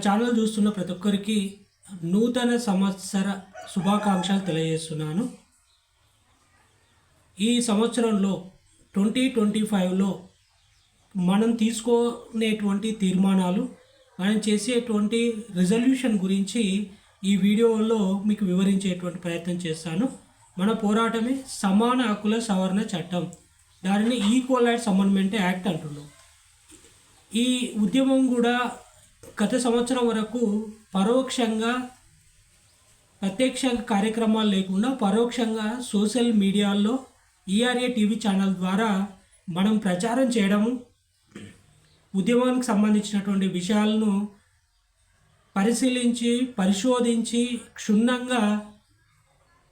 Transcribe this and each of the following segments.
Channel చూస్తున్న ప్రతి ఒక్కరికి నూతన సంవత్సర శుభాకాంక్షలు తెలియజేస్తున్నాను. ఈ సంవత్సరంలో 2025లో మనం తీసుకునేటువంటి తీర్మానాలు, మనం చేసేటువంటి రిజల్యూషన్ గురించి ఈ వీడియోలో మీకు వివరించేటువంటి ప్రయత్నం చేస్తాను. మన పోరాటమే సమాన హక్కుల సవరణ చట్టం, దానిని ఈక్వల్ రైట్స్ అమెండ్మెంట్ యాక్ట్ అంటున్నాం. ఈ ఉద్యమం కూడా గత సంవత్సరం వరకు పరోక్షంగా, ప్రత్యక్ష కార్యక్రమాలు లేకుండా పరోక్షంగా సోషల్ మీడియాల్లో ఈఆర్ఏ టీవీ ఛానల్ ద్వారా మనం ప్రచారం చేయడము, ఉద్యమానికి సంబంధించినటువంటి విషయాలను పరిశీలించి పరిశోధించి క్షుణ్ణంగా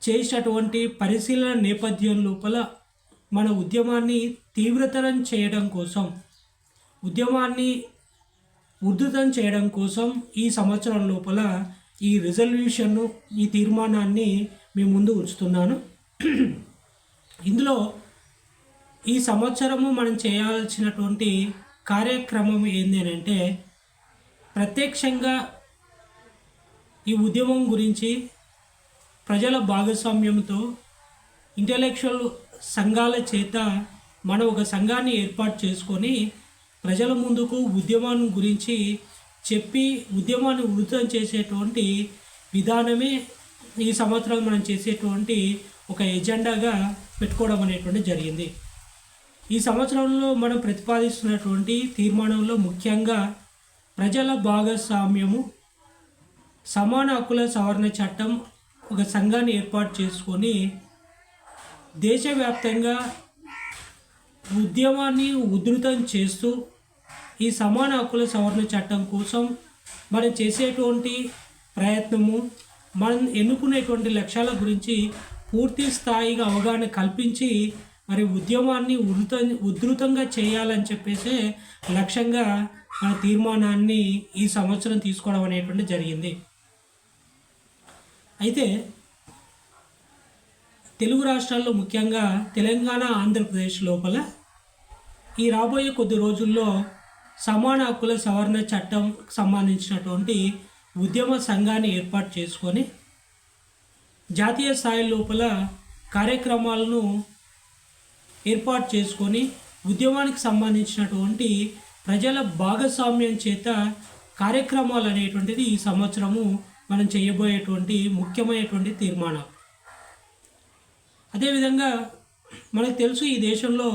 చేసినటువంటి పరిశీలన నేపథ్యం లోపల మన ఉద్యమాన్ని తీవ్రతరం చేయడం కోసం, ఉద్యమాన్ని ఉధృతం చేయడం కోసం ఈ సంవత్సరం లోపల ఈ రిజల్యూషన్ను, ఈ తీర్మానాన్ని మీ ముందు ఉంచుతున్నాను. ఇందులో ఈ సంవత్సరము మనం చేయాల్సినటువంటి కార్యక్రమం ఏంటి అంటే, ప్రత్యక్షంగా ఈ ఉద్యమం గురించి ప్రజల భాగస్వామ్యంతో ఇంటలెక్చువల్ సంఘాల చేత మనం ఒక సంఘాన్ని ఏర్పాటు చేసుకొని ప్రజల ముందుకు ఉద్యమాన్ని గురించి చెప్పి ఉద్యమాన్ని ఉధృతం చేసేటువంటి విధానమే ఈ సంవత్సరం మనం చేసేటువంటి ఒక ఎజెండాగా పెట్టుకోవడం అనేటువంటి జరిగింది. ఈ సంవత్సరంలో మనం ప్రతిపాదిస్తున్నటువంటి తీర్మానంలో ముఖ్యంగా ప్రజల భాగస్వామ్యము, సమాన హక్కుల సవరణ చట్టం, ఒక సంఘాన్ని ఏర్పాటు చేసుకొని దేశవ్యాప్తంగా ఉద్యమాన్ని ఉధృతం చేస్తూ ఈ సమాన హక్కుల సవరణ చట్టం కోసం మనం చేసేటువంటి ప్రయత్నము, మనం ఎన్నుకునేటువంటి లక్ష్యాల గురించి పూర్తి స్థాయిగా అవగాహన కల్పించి మరి ఉద్యమాన్ని ఉధృతంగా చేయాలని చెప్పేసి లక్ష్యంగా మన తీర్మానాన్ని ఈ సంవత్సరం తీసుకోవడం అనేటువంటి జరిగింది. అయితే తెలుగు రాష్ట్రాల్లో ముఖ్యంగా తెలంగాణ, ఆంధ్రప్రదేశ్ లోపల ఈ రాబోయే కొద్ది రోజుల్లో సమాన హక్కుల సవరణ చట్టం సంబంధించినటువంటి ఉద్యమ సంఘాన్ని ఏర్పాటు చేసుకొని జాతీయ స్థాయి లోపల కార్యక్రమాలను ఏర్పాటు చేసుకొని ఉద్యమానికి సంబంధించినటువంటి ప్రజల భాగస్వామ్యం చేత కార్యక్రమాలు అనేటువంటిది ఈ సంవత్సరము మనం చేయబోయేటువంటి ముఖ్యమైనటువంటి తీర్మానం. అదేవిధంగా మనకు తెలుసు, ఈ దేశంలో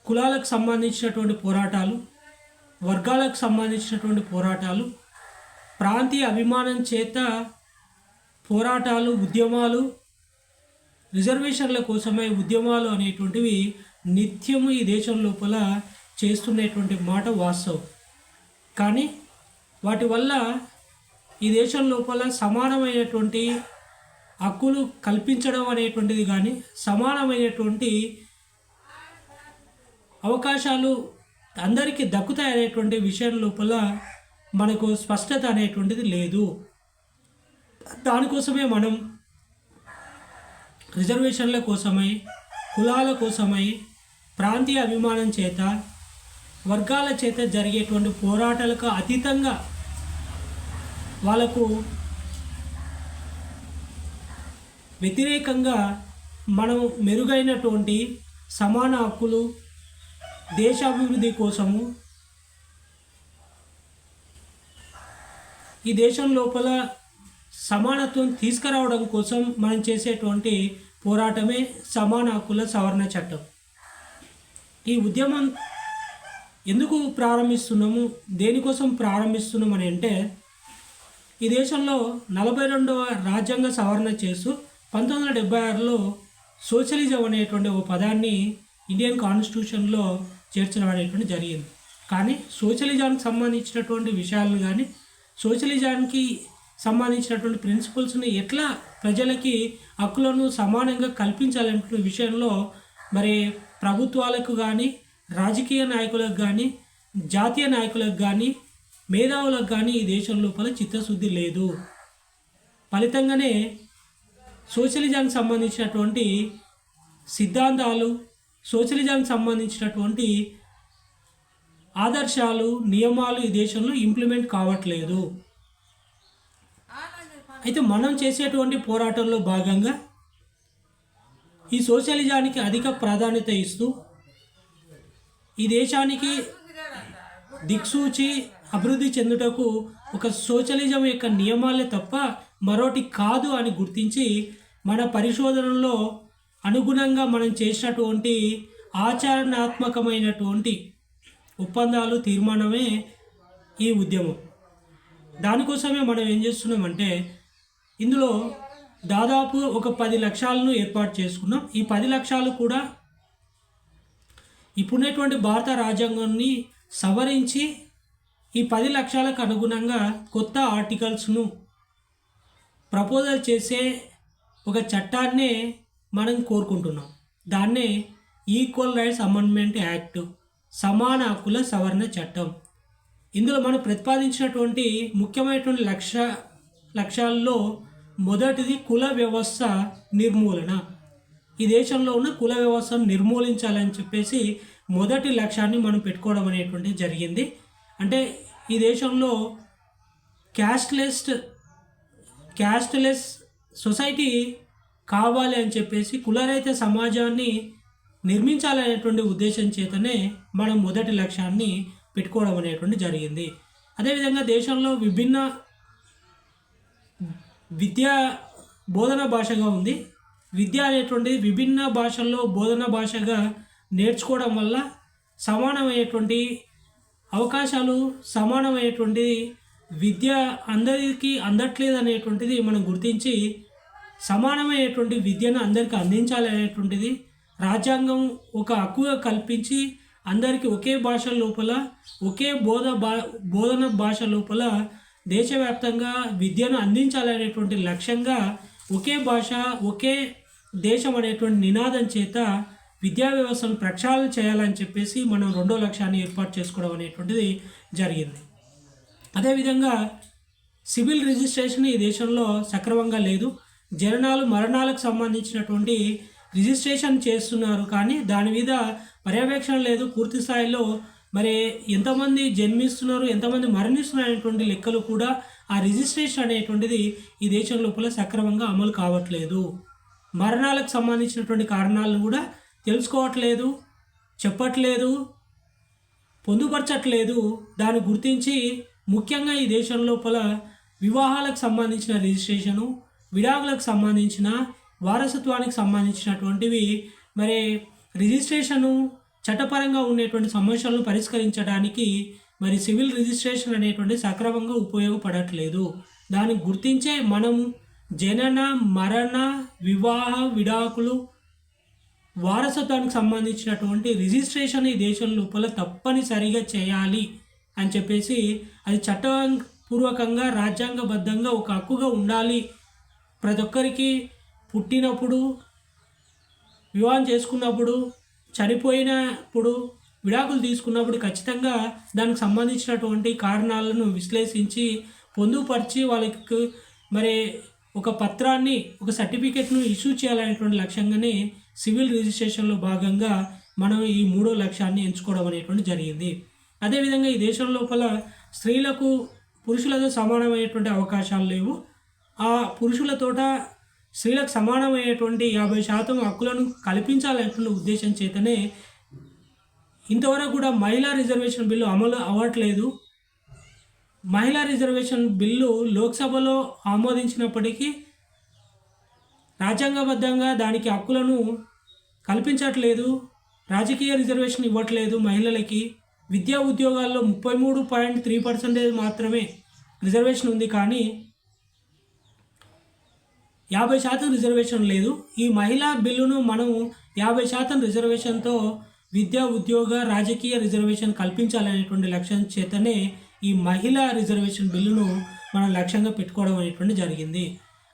కులాలకు సంబంధించినటువంటి పోరాటాలు, వర్గాలకు సంబంధించినటువంటి పోరాటాలు, ప్రాంతీయ అభిమానం చేత పోరాటాలు, ఉద్యమాలు, రిజర్వేషన్ల కోసమై ఉద్యమాలు అనేటువంటివి నిత్యము ఈ దేశం లోపల చేస్తున్నటువంటి మాట వాస్తవం. కానీ వాటి వల్ల ఈ దేశం లోపల సమానమైనటువంటి హక్కులు కల్పించడం అనేటువంటిది కానీ, సమానమైనటువంటి అవకాశాలు అందరికీ దక్కుతాయనేటువంటి విషయం లోపల మనకు స్పష్టత అనేటువంటిది లేదు. దానికోసమే మనం రిజర్వేషన్ల కోసమై, కులాల కోసమై, ప్రాంతీయ అభిమానం చేత, వర్గాల చేత జరిగేటువంటి పోరాటాలకు అతీతంగా వాళ్ళకు వ్యతిరేకంగా మనం మెరుగైనటువంటి సమాన హక్కులు, దేశాభివృద్ధి కోసము, ఈ దేశం లోపల సమానత్వం తీసుకురావడం కోసం మనం చేసేటువంటి పోరాటమే సమాన హక్కుల సవరణ చట్టం. ఈ ఉద్యమం ఎందుకు ప్రారంభిస్తున్నాము, దేనికోసం ప్రారంభిస్తున్నాం అని అంటే, ఈ దేశంలో 42వ రాజ్యాంగ సవరణ చేస్తూ 1976లో సోషలిజం అనేటువంటి ఒక పదాన్ని ఇండియన్ కాన్స్టిట్యూషన్లో చేర్చడం అనేటువంటి జరిగింది. కానీ సోషలిజానికి సంబంధించినటువంటి విషయాలను కానీ, సోషలిజానికి సంబంధించినటువంటి ప్రిన్సిపల్స్ని ఎట్లా ప్రజలకి హక్కులను సమానంగా కల్పించాలనే విషయంలో మరి ప్రభుత్వాలకు కానీ, రాజకీయ నాయకులకు కానీ, జాతీయ నాయకులకు కానీ, మేధావులకు కానీ ఈ దేశం లోపల చిత్తశుద్ధి లేదు. ఫలితంగానే సోషలిజానికి సంబంధించినటువంటి సిద్ధాంతాలు, సోషలిజానికి సంబంధించినటువంటి ఆదర్శాలు నియమాలు ఈ దేశంలో ఇంప్లిమెంట్ కావట్లేదు. అయితే మనం చేసేటువంటి పోరాటంలో భాగంగా ఈ సోషలిజానికి అధిక ప్రాధాన్యత ఇస్తూ ఈ దేశానికి దిక్సూచి అభివృద్ధి చెందుటకు ఒక సోషలిజం యొక్క నియమాలే తప్ప మరోటి కాదు అని గుర్తించి మన పరిశోధనలో అనుగుణంగా మనం చేసినటువంటి ఆచరణాత్మకమైనటువంటి ఒప్పందాలు తీర్మానమే ఈ ఉద్యమం. దానికోసమే మనం ఏం చేస్తున్నామంటే ఇందులో దాదాపు ఒక 10 లక్ష్యాలను ఏర్పాటు చేసుకున్నాం. ఈ 10 లక్ష్యాలు కూడా ఇప్పుడున్నటువంటి భారత రాజ్యాంగాన్ని సవరించి ఈ 10 లక్ష్యాలకు అనుగుణంగా కొత్త ఆర్టికల్స్ను ప్రపోజల్ చేసే ఒక చట్టాన్నే మనం కోరుకుంటున్నాం. దాన్నే ఈక్వల్ రైట్స్ అమెండ్మెంట్ యాక్ట్, సమాన హక్కుల సవరణ చట్టం. ఇందులో మనం ప్రతిపాదించినటువంటి ముఖ్యమైనటువంటి లక్ష్యాల్లో మొదటిది కుల వ్యవస్థ నిర్మూలన. ఈ దేశంలో ఉన్న కుల వ్యవస్థను నిర్మూలించాలని చెప్పేసి మొదటి లక్ష్యాన్ని మనం పెట్టుకోవడం అనేటువంటిది జరిగింది. అంటే ఈ దేశంలో క్యాస్ట్లెస్ సొసైటీ కావాలి అని చెప్పేసి కులరహిత సమాజాన్ని నిర్మించాలనేటువంటి ఉద్దేశం చేతనే మనం మొదటి లక్ష్యాన్ని పెట్టుకోవడం అనేటువంటి జరిగింది. అదేవిధంగా దేశంలో విభిన్న విద్యా బోధన భాషగా ఉంది. విద్య అనేటువంటిది విభిన్న భాషల్లో బోధన భాషగా నేర్చుకోవడం వల్ల సమానమైనటువంటి అవకాశాలు, సమానమైనటువంటి విద్య అందరికీ అందట్లేదు అనేటువంటిది మనం గుర్తించి సమానమైనటువంటి విద్యను అందరికీ అందించాలి అనేటువంటిది రాజ్యాంగం ఒక హక్కుగా కల్పించి అందరికీ ఒకే భాష లోపల ఒకే బోధన భాష లోపల దేశవ్యాప్తంగా విద్యను అందించాలనేటువంటి లక్ష్యంగా ఒకే భాష ఒకే దేశం అనేటువంటి నినాదం చేత విద్యా వ్యవస్థను ప్రక్షాళన చేయాలని చెప్పేసి మనం రెండో లక్ష్యాన్ని ఏర్పాటు చేసుకోవడం అనేటువంటిది జరిగింది. అదేవిధంగా సివిల్ రిజిస్ట్రేషన్ ఈ దేశంలో సక్రమంగా లేదు. జననాలు మరణాలకు సంబంధించినటువంటి రిజిస్ట్రేషన్ చేస్తున్నారు, కానీ దాని మీద పర్యవేక్షణ లేదు. పూర్తి స్థాయిలో మరి ఎంతమంది జన్మిస్తున్నారు, ఎంతమంది మరణిస్తున్నారు అనేటువంటి లెక్కలు కూడా ఆ రిజిస్ట్రేషన్ అనేటువంటిది ఈ దేశం లోపల సక్రమంగా అమలు కావట్లేదు. మరణాలకు సంబంధించినటువంటి కారణాలను కూడా తెలుసుకోవట్లేదు, చెప్పట్లేదు, పొందుపరచట్లేదు. దాన్ని గుర్తించి ముఖ్యంగా ఈ దేశం లోపల వివాహాలకు సంబంధించిన రిజిస్ట్రేషను, విడాకులకు సంబంధించిన, వారసత్వానికి సంబంధించినటువంటివి మరి రిజిస్ట్రేషను చట్టపరంగా ఉండేటువంటి సమస్యలను పరిష్కరించడానికి మరి సివిల్ రిజిస్ట్రేషన్ అనేటువంటి సక్రమంగా ఉపయోగపడట్లేదు. దాన్ని గుర్తించే మనం జనన, మరణ, వివాహ, విడాకులు, వారసత్వానికి సంబంధించినటువంటి రిజిస్ట్రేషన్ ఈ దేశం లోపల తప్పనిసరిగా చేయాలి అని చెప్పేసి అది చట్టపూర్వకంగా రాజ్యాంగబద్ధంగా ఒక హక్కుగా ఉండాలి. ప్రతి ఒక్కరికి పుట్టినప్పుడు, వివాహం చేసుకున్నప్పుడు, చనిపోయినప్పుడు, విడాకులు తీసుకున్నప్పుడు ఖచ్చితంగా దానికి సంబంధించినటువంటి కారణాలను విశ్లేషించి పొందుపరిచి వాళ్ళకి మరి ఒక పత్రాన్ని, ఒక సర్టిఫికెట్ను ఇష్యూ చేయాలనేటువంటి లక్ష్యంగానే సివిల్ రిజిస్ట్రేషన్లో భాగంగా మనం ఈ మూడో లక్ష్యాన్ని ఎంచుకోవడం అనేటువంటి జరిగింది. అదేవిధంగా ఈ దేశం లోపల స్త్రీలకు పురుషులతో సమానమైనటువంటి అవకాశాలు లేవు. ఆ పురుషులతోట స్త్రీలకు సమానమైనటువంటి 50% హక్కులను కల్పించాలనేటువంటి ఉద్దేశం చేతనే ఇంతవరకు కూడా మహిళా రిజర్వేషన్ బిల్లు అమలు అవ్వట్లేదు. మహిళా రిజర్వేషన్ బిల్లు లోక్సభలో ఆమోదించినప్పటికీ రాజ్యాంగబద్ధంగా దానికి హక్కులను కల్పించట్లేదు. రాజకీయ రిజర్వేషన్ ఇవ్వట్లేదు మహిళలకి. విద్యా ఉద్యోగాల్లో 33.3% మాత్రమే రిజర్వేషన్ ఉంది, కానీ 50% రిజర్వేషన్ లేదు. ఈ మహిళా బిల్లును మనము 50% రిజర్వేషన్తో విద్యా, ఉద్యోగ, రాజకీయ రిజర్వేషన్ కల్పించాలనేటువంటి లక్ష్యం చేతనే ఈ మహిళా రిజర్వేషన్ బిల్లును మనం లక్ష్యంగా పెట్టుకోవడం అనేటువంటి జరిగింది.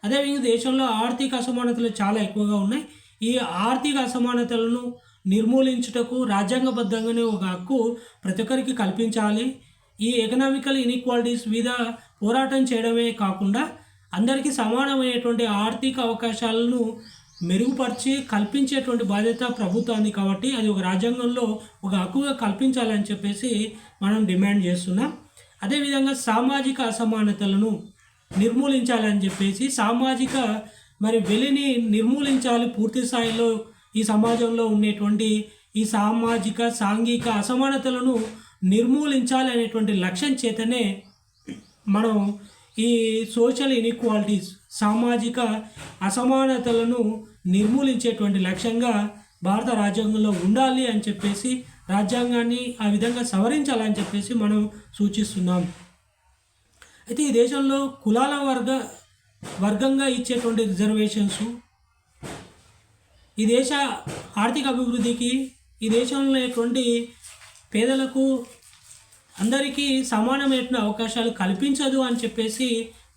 అదేవిధంగా దేశంలో ఆర్థిక అసమానతలు చాలా ఎక్కువగా ఉన్నాయి. ఈ ఆర్థిక అసమానతలను నిర్మూలించుటకు రాజ్యాంగబద్ధంగానే ఒక హక్కు ప్రతి ఒక్కరికి కల్పించాలి. ఈ ఎకనామికల్ ఇన్ఈక్వాలిటీస్ మీద పోరాటం చేయడమే కాకుండా అందరికీ సమానమైనటువంటి ఆర్థిక అవకాశాలను మెరుగుపరిచి కల్పించేటువంటి బాధ్యత ప్రభుత్వాన్ని. కాబట్టి అది ఒక రాజ్యాంగంలో ఒక హక్కుగా కల్పించాలని చెప్పేసి మనం డిమాండ్ చేస్తున్నాం. అదేవిధంగా సామాజిక అసమానతలను నిర్మూలించాలని చెప్పేసి సామాజిక వెలిని నిర్మూలించాలి పూర్తి స్థాయిలో. ఈ సమాజంలో ఉండేటువంటి ఈ సామాజిక సాంఘిక అసమానతలను నిర్మూలించాలి అనేటువంటి లక్ష్యం చేతనే మనం ఈ సోషల్ ఇన్ఈక్వాలిటీస్ సామాజిక అసమానతలను నిర్మూలించేటువంటి లక్ష్యంగా భారత రాజ్యాంగంలో ఉండాలి అని చెప్పేసి రాజ్యాంగాన్ని ఆ విధంగా సవరించాలని చెప్పేసి మనం సూచిస్తున్నాం. అయితే ఈ దేశంలో కులాల వర్గంగా ఇచ్చేటువంటి రిజర్వేషన్స్ ఈ దేశ ఆర్థిక అభివృద్ధికి, ఈ దేశంలో ఉన్నటువంటి పేదలకు అందరికీ సమానమైన అవకాశాలు కల్పించదు అని చెప్పేసి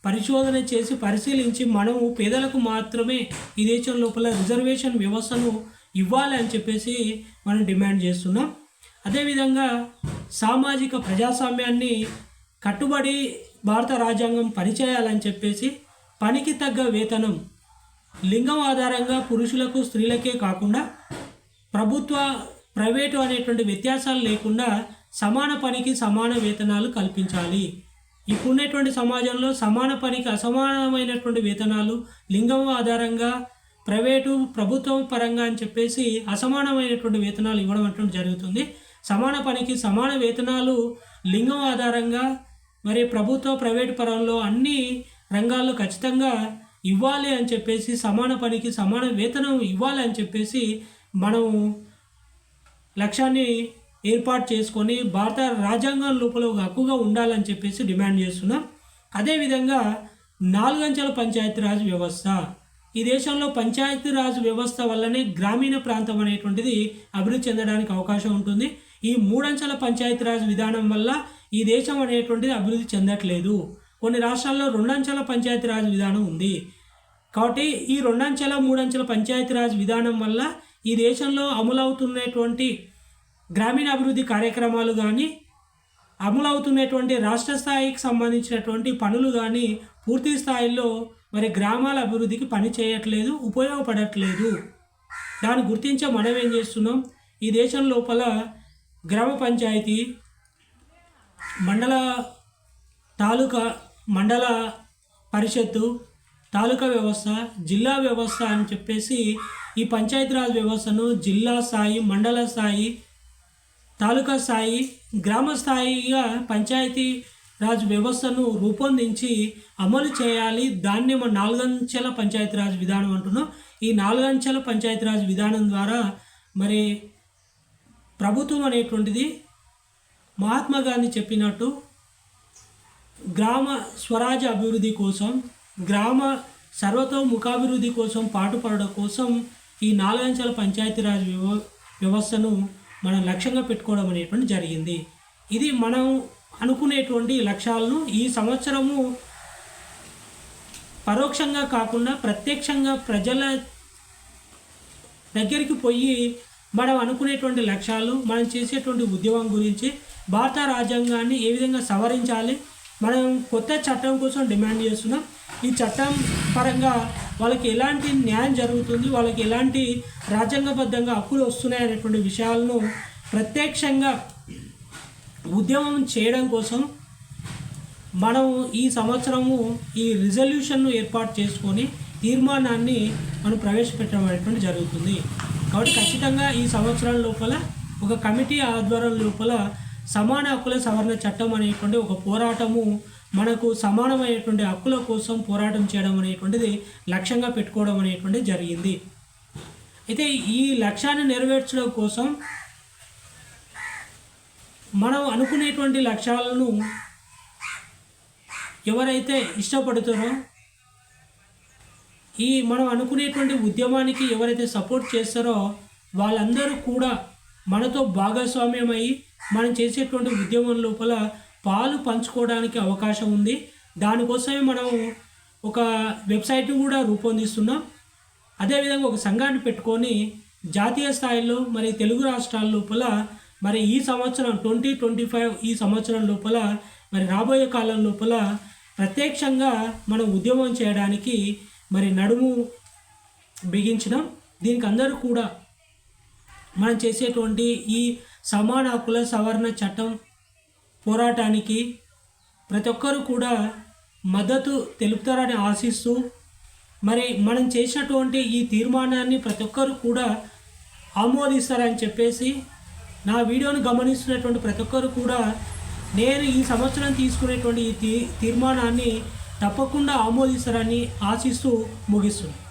పరిశోధన చేసి పరిశీలించి మనము పేదలకు మాత్రమే ఈ దేశం లోపల రిజర్వేషన్ వ్యవస్థను ఇవ్వాలి అని చెప్పేసి మనం డిమాండ్ చేస్తున్నాం. అదేవిధంగా సామాజిక ప్రజాస్వామ్యాన్ని కట్టుబడి భారత రాజ్యాంగం పనిచేయాలని చెప్పేసి పనికి తగ్గ వేతనం లింగం ఆధారంగా పురుషులకు స్త్రీలకే కాకుండా ప్రైవేటు అనేటువంటి వ్యత్యాసాలు లేకుండా సమాన పనికి సమాన వేతనాలు కల్పించాలి. ఇప్పుడున్నటువంటి సమాజంలో సమాన పనికి అసమానమైనటువంటి వేతనాలు లింగం ఆధారంగా ప్రైవేటు ప్రభుత్వం పరంగా అని చెప్పేసి అసమానమైనటువంటి వేతనాలు ఇవ్వడం అటువంటి జరుగుతుంది. సమాన పనికి సమాన వేతనాలు లింగం ఆధారంగా ప్రభుత్వ ప్రైవేటు పరంలో అన్ని రంగాల్లో ఖచ్చితంగా ఇవ్వాలి అని చెప్పేసి సమాన పనికి సమాన వేతనం ఇవ్వాలి అని చెప్పేసి మనం లక్ష్యాన్ని ఏర్పాటు చేసుకొని భారత రాజ్యాంగం లోపల ఒక హక్కుగా ఉండాలని చెప్పేసి డిమాండ్ చేస్తున్నాం. అదేవిధంగా 4 అంచెల పంచాయతీరాజ్ వ్యవస్థ ఈ దేశంలో పంచాయతీరాజ్ వ్యవస్థ వల్లనే గ్రామీణ ప్రాంతం అనేటువంటిది అభివృద్ధి చెందడానికి అవకాశం ఉంటుంది. ఈ 3 అంచెల పంచాయతీరాజ్ విధానం వల్ల ఈ దేశం అనేటువంటిది అభివృద్ధి చెందట్లేదు. కొన్ని రాష్ట్రాల్లో 2 అంచెల పంచాయతీరాజ్ విధానం ఉంది. కాబట్టి ఈ 2 అంచెల 3 అంచెల పంచాయతీరాజ్ విధానం వల్ల ఈ దేశంలో అమలవుతున్నటువంటి గ్రామీణ అభివృద్ధి కార్యక్రమాలు కానీ అమలవుతున్నటువంటి రాష్ట్ర స్థాయికి సంబంధించినటువంటి పనులు కానీ పూర్తి స్థాయిలో గ్రామాల అభివృద్ధికి పని చేయట్లేదు, ఉపయోగపడట్లేదు. దాన్ని గుర్తించే మనం ఏం చేస్తున్నాం, ఈ దేశం లోపల గ్రామ పంచాయతీ, తాలూకా, మండల పరిషత్తు, తాలూకా వ్యవస్థ, జిల్లా వ్యవస్థ అని చెప్పేసి ఈ పంచాయతీరాజ్ వ్యవస్థను జిల్లా స్థాయి, మండల స్థాయి, తాలూకా స్థాయి, గ్రామ స్థాయిగా పంచాయతీ రాజ్ వ్యవస్థను రూపొందించి అమలు చేయాలి. దాన్ని మనం 4 అంచెల పంచాయతీరాజ్ విధానం అంటున్నాం. ఈ 4 అంచెల పంచాయతీరాజ్ విధానం ద్వారా ప్రభుత్వం అనేటువంటిది మహాత్మా గాంధీ చెప్పినట్టు గ్రామ స్వరాజ్య అభివృద్ధి కోసం, గ్రామ సర్వతోముఖాభివృద్ధి కోసం పాటుపడడం కోసం ఈ 4 అంచెల పంచాయతీరాజ్ వ్యవస్థను మనం లక్ష్యంగా పెట్టుకోవడం అనేటువంటి జరిగింది. ఇది మనం అనుకునేటువంటి లక్ష్యాలను ఈ సంవత్సరము పరోక్షంగా కాకుండా ప్రత్యక్షంగా ప్రజల దగ్గరికి పోయి మనం అనుకునేటువంటి లక్ష్యాలు, మనం చేసేటువంటి ఉద్యమం గురించి, భారత రాజ్యాంగాన్ని ఏ విధంగా సవరించాలి, మనం కొత్త చట్టం కోసం డిమాండ్ చేస్తున్నాం. ఈ చట్టం పరంగా వాళ్ళకి ఎలాంటి న్యాయం జరుగుతుంది, వాళ్ళకి ఎలాంటి రాజ్యాంగబద్ధంగా హక్కులు వస్తున్నాయి అనేటువంటి విషయాలను ప్రత్యక్షంగా ఉద్యమం చేయడం కోసం మనం ఈ సంవత్సరము ఈ రిజల్యూషన్ను ఏర్పాటు చేసుకొని తీర్మానాన్ని మనం ప్రవేశపెట్టడం అనేటువంటి జరుగుతుంది. కాబట్టి ఖచ్చితంగా ఈ సంవత్సరం లోపల ఒక కమిటీ ఆధ్వర్యం లోపల సమాన హక్కుల సవరణ చట్టం అనేటువంటి ఒక పోరాటము, మనకు సమానమైనటువంటి హక్కుల కోసం పోరాటం చేయడం అనేటువంటిది లక్ష్యంగా పెట్టుకోవడం అనేటువంటిది జరిగింది. అయితే ఈ లక్ష్యాన్ని నెరవేర్చడం కోసం మనం అనుకునేటువంటి లక్ష్యాలను ఎవరైతే ఇష్టపడుతారో, ఈ మనం అనుకునేటువంటి ఉద్యమానికి ఎవరైతే సపోర్ట్ చేస్తారో వాళ్ళందరూ కూడా మనతో భాగస్వామ్యమై మనం చేసేటువంటి ఉద్యమం లోపల పాలు పంచుకోవడానికి అవకాశం ఉంది. దానికోసమే మనం ఒక వెబ్సైట్ను కూడా రూపొందిస్తున్నాం. అదేవిధంగా ఒక సంఘాన్ని పెట్టుకొని జాతీయ స్థాయిలో తెలుగు రాష్ట్రాల లోపల ఈ సంవత్సరం 2025 ఈ సంవత్సరం లోపల రాబోయే కాలం లోపల ప్రత్యక్షంగా మనం ఉద్యమం చేయడానికి నడుము బిగించినాం. దీనికి అందరూ కూడా మనం చేసేటువంటి ఈ సమాన హక్కుల సవరణ చట్టం పోరాటానికి ప్రతి ఒక్కరు కూడా మద్దతు తెలుపుతారని ఆశిస్తూ, మరి మనం చేసినటువంటి ఈ తీర్మానాన్ని ప్రతి ఒక్కరు కూడా ఆమోదిస్తారని చెప్పేసి, నా వీడియోను గమనిస్తున్నటువంటి ప్రతి ఒక్కరు కూడా నేను ఈ సంవత్సరం తీసుకునేటువంటి ఈ తీర్మానాన్ని తప్పకుండా ఆమోదిస్తారని ఆశిస్తూ ముగిస్తున్నాను.